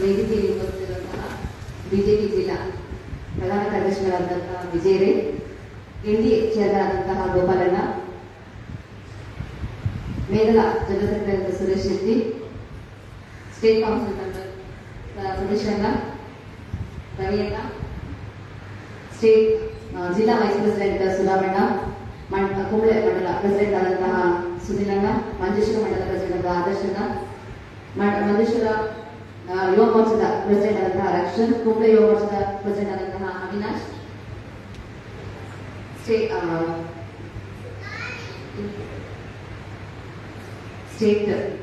ವೇದಿಕೆಯಲ್ಲಿ ಉಪಸ್ಥಿತರಿರುವಂತಹ ಬಿಜೆಪಿ ಜಿಲ್ಲಾ ಪ್ರಧಾನ ಕಾರ್ಯದರ್ಶಿಗಳಾದಂತಹ ವಿಜಯರೇ, ಎನ್ಡಿಎ ಚೇರ್ಮನ್ ಗೋಪಾಲಣ್ಣ, ಮೇಘಲ general secretary Suresh Shetty, state council member Suresh ಅಣ್ಣ, ರವಿಯಣ್ಣ, ಸ್ಟೇಟ್ ಜಿಲ್ಲಾ ವೈಸ್ ಪ್ರೆಸಿಡೆಂಟ್ ಸುಧಾಮಣ್ಣ, ಕುಂಬಳೆ ಮಂಡಲ ಪ್ರೆಸಿಡೆಂಟ್ ಆದಂತಹ ಸುನಿಲಣ್ಣ, ಮಂಜೇಶ್ವರ ಮಂಡಲ ಪ್ರೆಸಿಡೆಂಟ್ ಆದರ್ಶಣ್ಣ, ಮಂಜೇಶ್ವರ ಯುವ ಮೋರ್ಚಾದ ಪ್ರೆಸಿಡೆಂಟ್ ಆದಂತಹ ರಕ್ಷಣ್, ಕುಂಬಳೆ ಯುವ ಮೋರ್ಚಾದ ಪ್ರೆಸಿಡೆಂಟ್ ಆದಂತಹ ಅವಿನಾಶ್, ಸ್ಟೇಟ್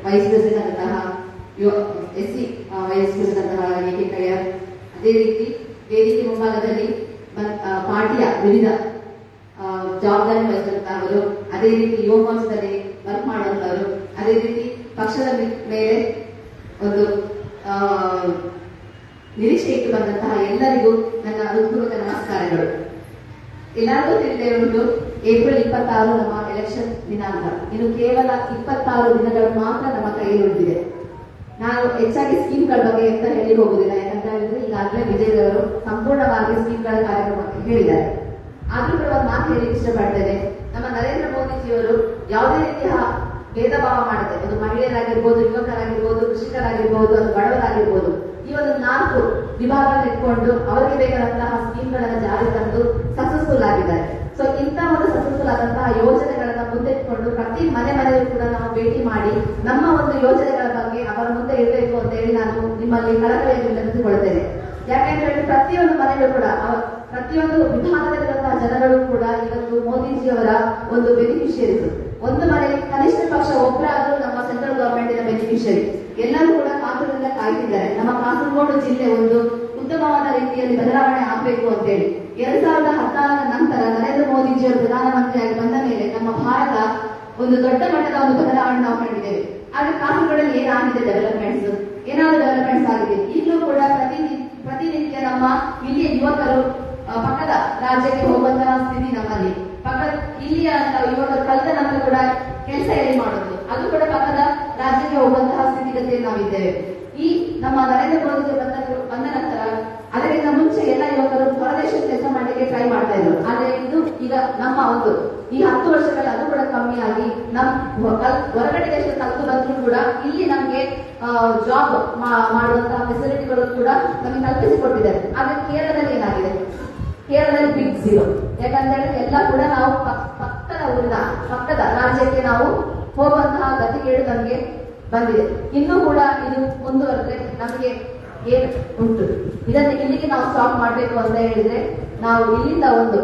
ವೈಸ್ ಪ್ರೆಸಿಡೆಂಟ್ ಆದಂತಹ ಎಸ್ಸಿ ವೈಸ್ ಪ್ರೆಸಿಡೆಂಟ್ ಆದಂತಹ ಎ.ಕೆ. ಕಯ್ಯರ್, ಅದೇ ರೀತಿ ವೇದಿಕೆ ಮುಂಭಾಗದಲ್ಲಿ ಪಾರ್ಟಿಯ ವಿವಿಧ ಜವಾಬ್ದಾರಿ ವಹಿಸಿದಂತಹವರು, ಅದೇ ರೀತಿ ಯುವ ಮೋರ್ಚಾದಲ್ಲಿ ವರ್ಕ್ ಮಾಡುವಂತವರು, ಅದೇ ರೀತಿ ಪಕ್ಷದ ಮೇಲೆ ಒಂದು ನಿರೀಕ್ಷೆ ಇಟ್ಟು ಬಂದಂತಹ ಎಲ್ಲರಿಗೂ ನನ್ನ ಹೃತ್ಪೂರ್ವಕ ನಮಸ್ಕಾರಗಳು. ಎಲ್ಲರಿಗೂ ತಿಳಿದೇ ಉಂಟು, ಏಪ್ರಿಲ್ 26 ನಮ್ಮ ಎಲೆಕ್ಷನ್ ದಿನಾಂಕ. ಇನ್ನು ಕೇವಲ 26 ದಿನಗಳು ಮಾತ್ರ ನಮ್ಮ ಕೈಯಲ್ಲಿ ಉಳಿದಿದೆ. ನಾನು ಹೆಚ್ಚಾಗಿ ಸ್ಕೀಮ್ಗಳ ಬಗ್ಗೆ ಎಂತ ಹೇಳಿ ಹೋಗುದಿಲ್ಲ, ಯಾಕಂತ ಹೇಳಿದ್ರೆ ಈಗಾಗಲೇ ವಿಜಯದವರು ಸಂಪೂರ್ಣವಾಗಿ ಸ್ಕೀಮ್ಗಳ ಕಾರ್ಯಕ್ರಮಕ್ಕೆ ಹೇಳಿದ್ದಾರೆ. ಆದ್ರೂ ಕೂಡ ಒಂದು ಮಾತು ಹೇಳಿ ಇಷ್ಟಪಡ್ತೇನೆ. ನಮ್ಮ ನರೇಂದ್ರ ಮೋದಿಜಿಯವರು ಯಾವುದೇ ರೀತಿಯ ಭೇದ ಭಾವ ಮಾಡದೆ, ಅದು ಮಹಿಳೆಯರಾಗಿರ್ಬೋದು, ಯುವಕರಾಗಿರ್ಬೋದು, ಕೃಷಿಕರಾಗಿರ್ಬೋದು, ಅದು ಬಡವರಾಗಿರ್ಬೋದು, ಈ ಒಂದು 4 ವಿಭಾಗ ಇಟ್ಕೊಂಡು ಅವರಿಗೆ ಬೇಕಾದಂತಹ ಸ್ಕೀಮ್ಗಳನ್ನು ಜಾರಿ ತಂದು ಸಕ್ಸಸ್ಫುಲ್ ಆಗಿದ್ದಾರೆ. ಸೊ ಇಂಥ ಒಂದು ಸಕ್ಸಸ್ಫುಲ್ ಆದಂತಹ ಯೋಜನೆಗಳನ್ನ ಮುಂದೆ ಇಟ್ಕೊಂಡು ಪ್ರತಿ ಮನೆಯೂ ಕೂಡ ನಾವು ಭೇಟಿ ಮಾಡಿ ನಮ್ಮ ಒಂದು ಯೋಜನೆಗಳ ಬಗ್ಗೆ ಅವರ ಮುಂದೆ ಇರಬೇಕು ಅಂತ ಹೇಳಿ ನಾನು ನಿಮ್ಮಲ್ಲಿ ಕಳಕಳಿಯನ್ನು ವಿನಂತಿಸಿಕೊಳ್ಳುತ್ತೇನೆ. ಯಾಕೆಂತ ಹೇಳಿ ಪ್ರತಿಯೊಂದು ಮನೆಗಳು ಕೂಡ ಪ್ರತಿಯೊಂದು ವಿಭಾಗದಲ್ಲಿರುವಂತಹ ಜನಗಳು ಕೂಡ ಇವತ್ತು ಮೋದಿಜಿಯವರ ಒಂದು ಬೆನಿಫಿಷಿಯರೀಸ್. ಒಂದು ಮನೆಯಲ್ಲಿ ಕನಿಷ್ಠ ಪಕ್ಷ ಒಬ್ಬರಾದ್ರೂ ನಮ್ಮ ಸೆಂಟ್ರಲ್ ಗವರ್ಮೆಂಟ್ ಬೆನಿಫಿಷಿಯರಿ. ಎಲ್ಲರೂ ಕೂಡ ಕಾತುರದಿಂದ ಕಾಯ್ತಿದ್ದಾರೆ. ನಮ್ಮ ಕಾಸರಗೋಡು ಜಿಲ್ಲೆ ಒಂದು ಉತ್ತಮವಾದ ರೀತಿಯಲ್ಲಿ ಬದಲಾವಣೆ ಆಗಬೇಕು ಅಂತ ಹೇಳಿ 2014 ನಂತರ ನರೇಂದ್ರ ಮೋದಿಜಿಯವರು ಪ್ರಧಾನಮಂತ್ರಿಯಾಗಿ ಬಂದ ಮೇಲೆ ನಮ್ಮ ಭಾರತ ಒಂದು ದೊಡ್ಡ ಮಟ್ಟದ ಒಂದು ಬದಲಾವಣೆ ನಾವು ಕಂಡಿದ್ದೇವೆ. ಆದ್ರೆ ಕಾಸರಗೋಡಲ್ಲಿ ಏನಾಗಿದೆ ಡೆವಲಪ್ಮೆಂಟ್ಸ್, ಏನಾದ್ರು ಡೆವಲಪ್ಮೆಂಟ್ಸ್ ಆಗಿದೆ. ಈಗಲೂ ಕೂಡ ಪ್ರತಿನಿತ್ಯ ನಮ್ಮ ಇಲ್ಲಿಯ ಯುವಕರು ಪಕ್ಕದ ರಾಜ್ಯಕ್ಕೆ ಹೋಗುವಂತಹ ಸ್ಥಿತಿ ನಮ್ಮಲ್ಲಿ. ಇಲ್ಲಿಯ ಯುವಕರು ಕಲಿತ ನಂತರ ಕೂಡ ಕೆಲಸ ಎಲ್ಲಿ ಮಾಡುದು, ಅದು ಕೂಡ ಪಕ್ಕದ ರಾಜ್ಯಕ್ಕೆ ಹೋಗುವಂತಹ ಸ್ಥಿತಿಗತಿಯಲ್ಲಿ ನಾವಿದ್ದೇವೆ. ಈ ನಮ್ಮ ನರೇಂದ್ರ ಮೋದಿ ಬಂದ ನಂತರ ಅದಕ್ಕಿಂತ ಮುಂಚೆ ಎಲ್ಲ ಯುವಕರು ಹೊರದೇಶದ ಕೆಲಸ ಮಾಡಲಿಕ್ಕೆ ಟ್ರೈ ಮಾಡ್ತಾ ಇದ್ರು. ಆದ್ರೆ ಇದು ಈಗ ನಮ್ಮ ಒಂದು ಈ 10 ವರ್ಷಗಳಲ್ಲಿ ಅದು ಕೂಡ ಕಮ್ಮಿಯಾಗಿ ಹೊರಗಡೆ ದೇಶದ ಕಲ್ತು ಬಂದ್ರು ಕೂಡ ಇಲ್ಲಿ ನಮ್ಗೆ ಜಾಬ್ ಮಾಡುವಂತಹ ಫೆಸಿಲಿಟಿಗಳು ಕೂಡ ನಮಗೆ ಕಲ್ಪಿಸಿಕೊಟ್ಟಿದ್ದಾರೆ. ಆದ್ರೆ ಕೇರಳದಲ್ಲಿ ಏನಾಗಿದೆ, ಕೇರಳದಲ್ಲಿ ಬಿಗ್ ಝೀರೋ. ಯಾಕಂದ್ರೆ ಎಲ್ಲ ಕೂಡ ನಾವು ಪಕ್ಕದ ಊರಿನ ಪಕ್ಕದ ರಾಜ್ಯಕ್ಕೆ ನಾವು ಹೋಗುವಂತಹ ಗತಿಗೇಡು ನಮಗೆ ಬಂದಿದೆ. ಇನ್ನೂ ಕೂಡ ಇದು ಮುಂದುವರೆದ್ರೆ ನಮಗೆ ಏನು ಉಂಟು, ಇದನ್ನು ಇಲ್ಲಿಗೆ ನಾವು ಸ್ಟಾಪ್ ಮಾಡಬೇಕು ಅಂತ ಹೇಳಿದ್ರೆ ನಾವು ಇಲ್ಲಿಂದ ಒಂದು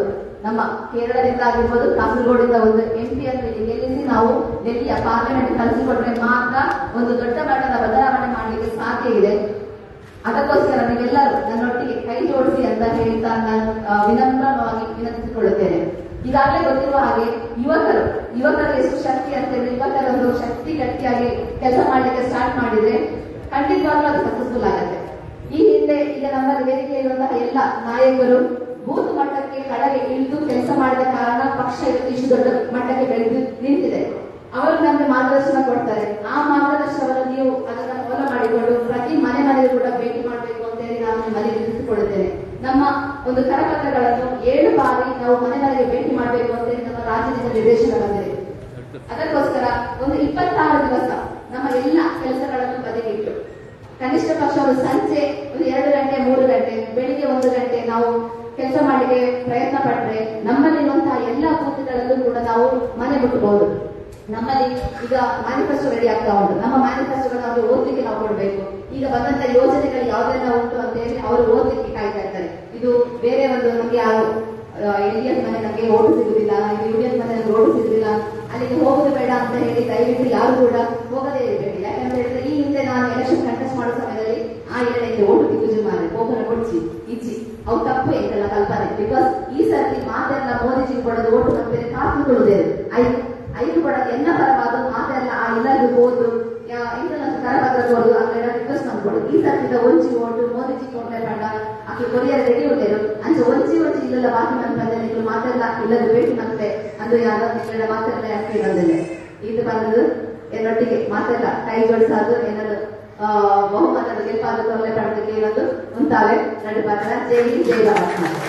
ನಮ್ಮ ಕೇರಳದಿಂದ ಆಗಿರ್ಬೋದು, ಕಾಸರಗೋಡಿಂದ ಒಂದು MP ಅನ್ನು ಇಲ್ಲಿ ಗೆಲ್ಲಿಸಿ ನಾವು ಡೆಲ್ಲಿಯ ಪಾರ್ಲಿಮೆಂಟ್ ಕಳಿಸಿಕೊಟ್ರೆ ಮಾತ್ರ ಒಂದು ದೊಡ್ಡ ಮಟ್ಟದ ಬದಲಾವಣೆ ಮಾಡಲಿಕ್ಕೆ ಸಾಧ್ಯ ಇದೆ. ಅದಕ್ಕೋಸ್ಕರ ನೀವೆಲ್ಲರೂ ನನ್ನೊಟ್ಟಿಗೆ ಕೈ ಜೋಡಿಸಿ ಅಂತ ಹೇಳ್ತಾ ನಾನು ವಿನಮ್ರವಾಗಿ ವಿನಂತಿಸಿಕೊಳ್ಳುತ್ತೇನೆ. ಈಗಾಗಲೇ ಗೊತ್ತಿರುವ ಹಾಗೆ ಯುವಕರು ಎಷ್ಟು ಶಕ್ತಿ ಅಂತ ಹೇಳಿ ಯುವಕರ ಒಂದು ಶಕ್ತಿ ಗಟ್ಟಿಯಾಗಿ ಕೆಲಸ ಮಾಡಲಿಕ್ಕೆ ಸ್ಟಾರ್ಟ್ ಮಾಡಿದ್ರೆ ಖಂಡಿತವಾಗ್ಲೂ ಅದು ಸಕ್ಸಸ್ಫುಲ್ ಆಗುತ್ತೆ. ಈ ಹಿಂದೆ ಈಗ ನಮ್ಮ ವೇದಿಕೆ ಇರುವಂತಹ ಎಲ್ಲ ನಾಯಕರು ಬೂತ್ ಮಟ್ಟಕ್ಕೆ ಕೆಳಗೆ ಇಳಿದು ಕೆಲಸ ಮಾಡಿದ ಕಾರಣ ಪಕ್ಷ ಇಷ್ಟು ದೊಡ್ಡ ಮಟ್ಟಕ್ಕೆ ಬೆಳೆದು ನಿಂತಿದೆ. ಅವರು ನಮಗೆ ಮಾರ್ಗದರ್ಶನ ಕೊಡ್ತಾರೆ. ಆ ಮಾರ್ಗದರ್ಶನವನ್ನು ನೀವು ಅದನ್ನ ಫಾಲೋ ಮಾಡಿಕೊಂಡು ಪ್ರತಿ ಮನೆಗೂ ಕೂಡ ಭೇಟಿ ಮಾಡಬೇಕು ಅಂತ ಹೇಳಿ ನಾನು ನಿಮ್ಮಲ್ಲಿ ವಿನಂತಿಸಿಕೊಳ್ಳುತ್ತೇನೆ. ನಮ್ಮ ಒಂದು ಕರಪತ್ರಗಳನ್ನು 7 ಬಾರಿ ನಾವು ಮನೆಗಳಿಗೆ ಭೇಟಿ ಮಾಡಬೇಕು ಅಂತ ಹೇಳಿ ನಮ್ಮ ರಾಜ್ಯದಿಂದ ನಿರ್ದೇಶನ ಬಂದಿದೆ. ಅದಕ್ಕೋಸ್ಕರ ಒಂದು 26 ದಿವಸ ನಮ್ಮ ಎಲ್ಲ ಕೆಲಸಗಳನ್ನು ಬದಿಗಿಟ್ಟು ಕನಿಷ್ಠ ಪಕ್ಷ ಒಂದು ಸಂಜೆ ಒಂದು 2 ಗಂಟೆ 3 ಗಂಟೆ ಬೆಳಿಗ್ಗೆ 1 ಗಂಟೆ ನಾವು ಕೆಲಸ ಮಾಡಲಿಕ್ಕೆ ಪ್ರಯತ್ನ ಪಟ್ಟರೆ ನಮ್ಮಲ್ಲಿರುವಂತಹ ಎಲ್ಲಾ ಬೂತ್ಗಳಲ್ಲೂ ಕೂಡ ನಾವು ಮನೆ ಮುಟ್ಟಬಹುದು. ನಮ್ಮಲ್ಲಿ ಈಗ ಮ್ಯಾನಿಫೆಸ್ಟೋ ರೆಡಿ ಆಗ್ತಾ ಉಂಟು. ನಮ್ಮ ಮ್ಯಾನಿಫೆಸ್ಟೋಗಳನ್ನು ಅವ್ರಿಗೆ ಓದಲಿಕ್ಕೆ ನಾವು ಕೊಡಬೇಕು. ಈಗ ಬಂದಂತ ಯೋಜನೆಗಳು ಯಾವ್ದೆಲ್ಲ ಉಂಟು ಅಂತ ಹೇಳಿ ಅವರು ಓದಲಿಕ್ಕೆ ಕಾಯ್ತಾ ಇರ್ತಾರೆ. ಇದು ಬೇರೆ ಒಂದು ನಮಗೆ ಯಾರು LDF ಮನೆ ನಮಗೆ ಓಟು ಸಿಗುದಿಲ್ಲ, UDF ಮನೆ ನಮಗೆ ಓಟು ಸಿಗುದಿಲ್ಲ, ಅಲ್ಲಿಗೆ ಹೋಗುದು ಬೇಡ ಅಂತ ಹೇಳಿ ದಯವಿಟ್ಟು ಯಾರು ಕೂಡ ಹೋಗದೇ ಇರಬೇಕು. ಯಾಕಂತ ಹೇಳಿದ್ರೆ ಈ ಹಿಂದೆ ನಾನು ಎಲೆಕ್ಷನ್ ಕಂಟೆಸ್ಟ್ ಮಾಡೋ ಸಮಯದಲ್ಲಿ ಆ ಏಳಕ್ಕೆ ಓಟು ತಿಗುಜು ಮಾರೆ ಗೋಪನ ಕೊಡ್ಚಿ ಇಚ್ಚಿ ಅವು ತಪ್ಪು ಎಂತೆಲ್ಲ ಕಲ್ಪನೆ. ಬಿಕಾಸ್ ಈ ಸರ್ತಿ ಮಾತೆಲ್ಲ ಮೋದಿಜಿ ಕೊಡೋದು ಓಟು ಮತ್ತೆ ಕಾತುಕೊಳ್ಳುವುದೇ ಐದು ಕೂಡ ಎಲ್ಲ ಪರವಾದ ಮಾತೆಲ್ಲ ಆ ಎಲ್ಲರಿಗೂ ಓದು ಇಂಟರ್ನಲ್ ಕರಪತ್ರ ಕೊಡುದು ಅಲ್ಲೆಲ್ಲ ರಿಕ್ವೆಸ್ಟ್ ಮಾಡ್ಕೊಡು. ಈ ಸರ್ತಿದ ಒಂಚಿ ಓಟು ಮೋದಿಜಿ ಕೊಟ್ಟೆ ಬೇಡ ಆಕೆ ಕೊರಿಯರ್ ರೆಡಿ ಉಳ್ಳೇರು ಅಂಚೆ ಒಂಚಿ ಇಲ್ಲೆಲ್ಲ ಬಾಕಿ ಬಂದ್ರೆ ನೀವು ಮಾತೆಲ್ಲ ಇಲ್ಲದ ಭೇಟಿ ಮತ್ತೆ ಅದು ಯಾವ್ದು ಮಾತೆಲ್ಲ ಯಾಕೆ ಬಂದಿದೆ ಇದು ಬಂದದು എന്നൊಟ್ಟಿಗೆ ಮಾತೆಲ್ಲ ಕೈ ಜೋಡಿಸಾದು ಏನದು ಬಹುಮಾನದ ಗೆಲ್ಪಾದ ತೊರಲೆ ಪಡೆದಕ್ಕೆ ಏನದು ಉಂಟಾವೆ ನಡುಪಾತ್ರ ಜೈ ಹಿಂದ್ ಜೈ ಭಾರತ್ ಮಾತೆ.